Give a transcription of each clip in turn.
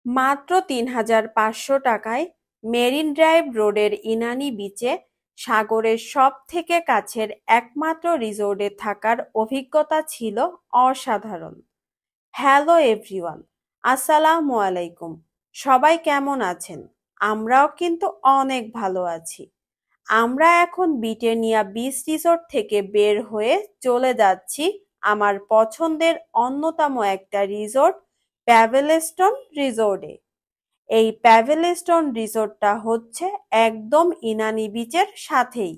মাত্র ৩,৫০০ টাকায় marine drive রোডের ইনানি বিচে সাগরের সবথেকে কাছের একমাত্র রিসোর্টে থাকার অভিজ্ঞতা ছিল অসাধারণ। হ্যালো এভরিওয়ান, আসসালামু আলাইকুম। সবাই কেমন আছেন? আমরাও কিন্তু অনেক ভালো আছি। আমরা এখন ব্রিটেনিয়া বিচ রিসোর্ট থেকে বের হয়ে চলে যাচ্ছি আমার পছন্দের অন্যতম একটা রিসোর্ট, প্যাভেলস্টন রিসোর্টে। এই প্যাভেলস্টন রিসোর্টটা হচ্ছে একদম ইনানি বিচের সাথেই।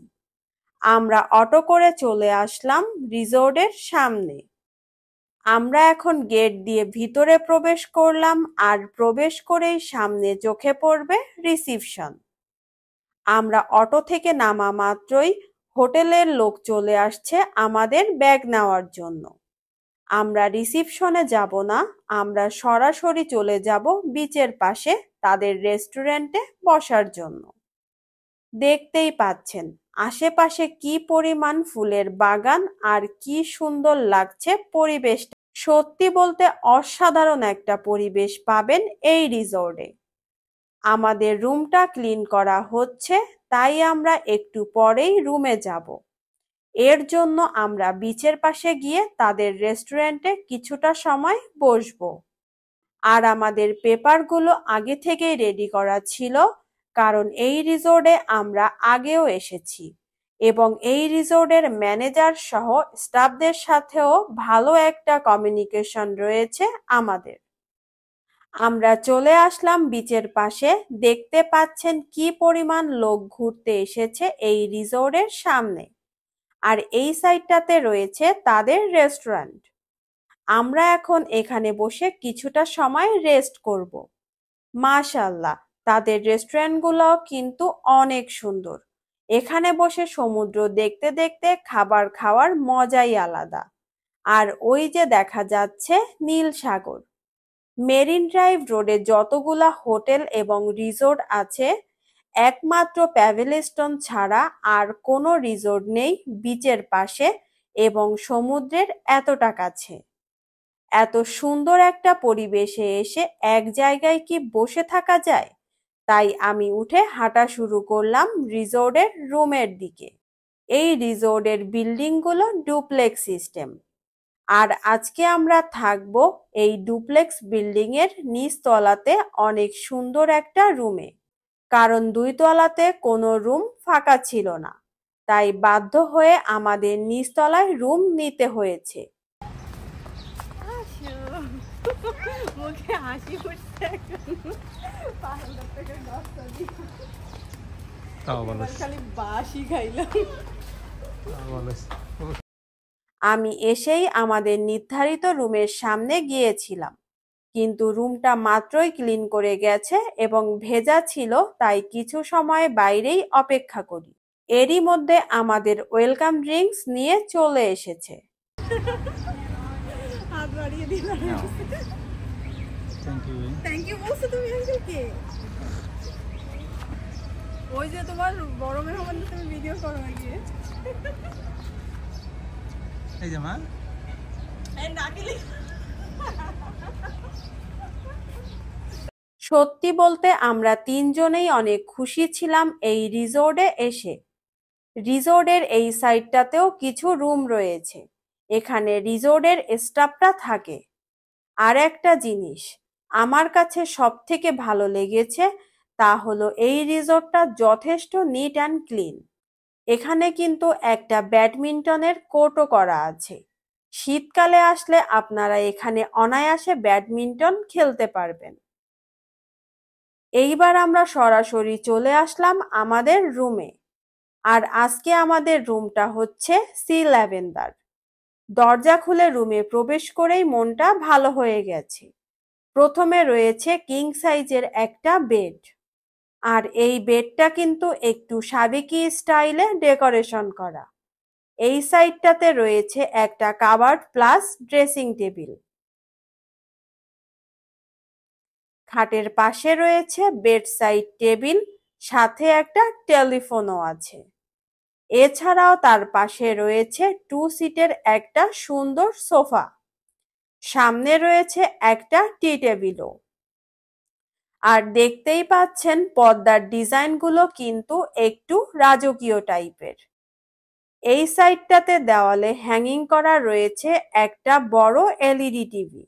আমরা অটো করে চলে আসলাম রিসোর্টের সামনে। আমরা এখন গেট দিয়ে ভিতরে প্রবেশ করলাম, আর প্রবেশ করেই সামনে চোখে পড়বে রিসিপশন। আমরা অটো থেকে নামা মাত্রই হোটেলের লোক চলে আসছে আমাদের ব্যাগ নেওয়ার জন্য। আমরা রিসিপশনে যাব না, আমরা সরাসরি চলে যাব বিচের পাশে তাদের রেস্টুরেন্টে বসার জন্য। দেখতেই পাচ্ছেন আশেপাশে কি পরিমাণ ফুলের বাগান আর কি সুন্দর লাগছে পরিবেশটা। সত্যি বলতে অসাধারণ একটা পরিবেশ পাবেন এই রিসোর্টে। আমাদের রুমটা ক্লিন করা হচ্ছে, তাই আমরা একটু পরেই রুমে যাব। এর জন্য আমরা বিচের পাশে গিয়ে তাদের রেস্টুরেন্টে কিছুটা সময় বসবো। আর আমাদের পেপারগুলো আগে থেকেই রেডি করা ছিল, কারণ এই রিসোর্টে আমরা আগেও এসেছি এবং এই রিসোর্টের ম্যানেজার সহ স্টাফদের সাথেও ভালো একটা কমিউনিকেশন রয়েছে আমাদের। আমরা চলে আসলাম বিচের পাশে। দেখতে পাচ্ছেন কি পরিমাণ লোক ঘুরতে এসেছে এই রিসোর্টের সামনে। আর এই সাইডটাতে রয়েছে তাদের রেস্টুরেন্ট। আমরা এখন এখানে বসে কিছুটা সময় রেস্ট করব। মাশাআল্লাহ, তাদের রেস্টুরেন্টগুলো কিন্তু অনেক সুন্দর। এখানে বসে সমুদ্র দেখতে দেখতে খাবার খাওয়ার মজাই আলাদা। আর ওই যে দেখা যাচ্ছে নীল সাগর। মেরিন ড্রাইভ রোডে যতগুলা হোটেল এবং রিসোর্ট আছে, একমাত্র প্যাভেলস্টন ছাড়া আর কোনো রিসোর্ট নেই বিচের পাশে এবং সমুদ্রের এতটা কাছে। এত সুন্দর একটা পরিবেশে এসে এক জায়গায় কি বসে থাকা যায়? তাই আমি উঠে হাঁটা শুরু করলাম রিসোর্টের রুমের দিকে। এই রিসোর্টের বিল্ডিংগুলো ডুপ্লেক্স সিস্টেম। আর আজকে আমরা থাকবো এই ডুপ্লেক্স বিল্ডিংয়ের নিচতলাতে অনেক সুন্দর একটা রুমে, কারণ ২ তলাতে কোনো রুম ফাঁকা ছিল না, তাই বাধ্য হয়ে আমাদের নিচতলায় রুম নিতে হয়েছে। মুখে হাসি ফুটছে খালি বাসি খাইলাম। আমি এসেই আমাদের নির্ধারিত রুমের সামনে গিয়েছিলাম, কিন্তু রুমটা মাত্রই ক্লিন করে গেছে এবং ভেজা ছিল, তাই কিছু সময় বাইরেই অপেক্ষা করি। এরই মধ্যে আমাদের ওয়েলকাম ড্রিঙ্কস নিয়ে চলে এসেছে। হাত বাড়িয়ে দিলাম। থ্যাংক ইউ বলছো তুমি আঙ্কেলকে। ওই যে তোমার বড় মেহমান, তুমি ভিডিও করো গিয়ে। এই যে মা এই নাকিলি। সত্যি বলতে আমরা তিনজনেই অনেক খুশি ছিলাম এই রিসোর্টে এসে। রিসোর্টের এই সাইডটাতেও কিছু রুম রয়েছে, এখানে রিসোর্টের স্টাফরা থাকে। আর একটা জিনিস আমার কাছে সব থেকে ভালো লেগেছে, তা হলো এই রিসোর্টটা যথেষ্ট নিট অ্যান্ড ক্লিন। এখানে কিন্তু একটা ব্যাডমিন্টনের কোর্টও করা আছে। শীতকালে আসলে আপনারা এখানে অনায়াসে ব্যাডমিন্টন খেলতে পারবেন। এইবার আমরা সরাসরি চলে আসলাম আমাদের রুমে। আর আজকে আমাদের রুমটা হচ্ছে সি ল্যাভেন্ডার। দরজা খুলে রুমে প্রবেশ করেই মনটা ভালো হয়ে গেছে। প্রথমে রয়েছে কিং সাইজের একটা বেড। আর এই বেডটা কিন্তু একটু সাবেকি স্টাইলে ডেকোরেশন করা। এই সাইডটাতে রয়েছে একটা কাবার্ড প্লাস ড্রেসিং টেবিল। খাটের পাশে রয়েছে বেড সাইড টেবিল, সাথে একটা টেলিফোনও আছে। এছাড়াও তার পাশে রয়েছে 2 সিটের একটা সুন্দর সোফা। সামনে রয়েছে একটা টি টেবিলও। আর দেখতেই পাচ্ছেন পর্দার ডিজাইনগুলো কিন্তু একটু রাজকীয় টাইপের। এই সাইডটাতে দেওয়ালে হ্যাঙ্গিং করা রয়েছে একটা বড় এলইডি টিভি।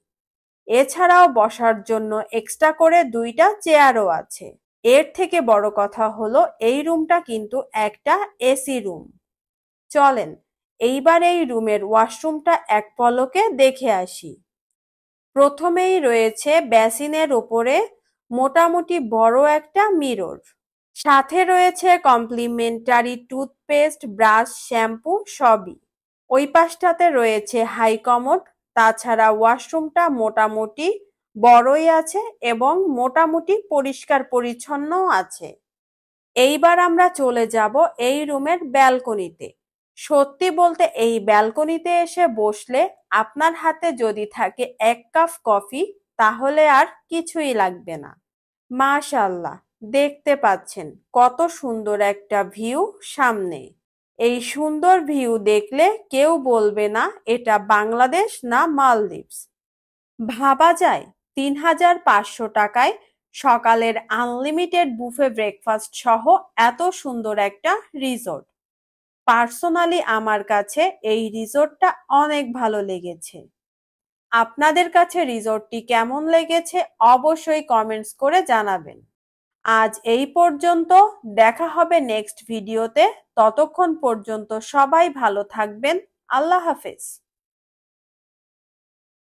এছাড়াও বসার জন্য এক্সট্রা করে 2টা চেয়ারও আছে। এর থেকে বড় কথা হলো এই রুমটা কিন্তু একটা এসি রুম। চলেন এইবার এই রুমের ওয়াশরুমটা এক পলকে দেখে আসি। প্রথমেই রয়েছে বেসিনের ওপরে মোটামুটি বড় একটা মিরর। সাথে রয়েছে কমপ্লিমেন্টারি টুথপেস্ট, ব্রাশ, শ্যাম্পু সবই। ওই পাশটাতে রয়েছে হাই কমোড। তাছাড়া ওয়াশরুমটা মোটামুটি বড়ই আছে এবং মোটামুটি পরিষ্কার পরিচ্ছন্নও আছে। এইবার আমরা চলে যাব এই রুমের ব্যালকনিতে। সত্যি বলতে এই ব্যালকনিতে এসে বসলে আপনার হাতে যদি থাকে 1 কাপ কফি তাহলে আর কিছুই লাগবে না। মাশাআল্লাহ, দেখতে পাচ্ছেন কত সুন্দর একটা ভিউ সামনে। এই সুন্দর ভিউ দেখলে কেউ বলবে না এটা বাংলাদেশ না মালদ্বীপস। ভাবা যায় ৩,৫০০ টাকায় সকালের আনলিমিটেড বুফে ব্রেকফাস্ট সহ এত সুন্দর একটা রিসোর্ট। পার্সোনালি আমার কাছে এই রিসোর্টটা অনেক ভালো লেগেছে। আপনাদের কাছে রিসোর্টটি কেমন লেগেছে অবশ্যই কমেন্টস করে জানাবেন। আজ এই পর্যন্ত, দেখা হবে নেক্সট ভিডিওতে। ততক্ষণ পর্যন্ত সবাই ভালো থাকবেন। আল্লাহ হাফেজ।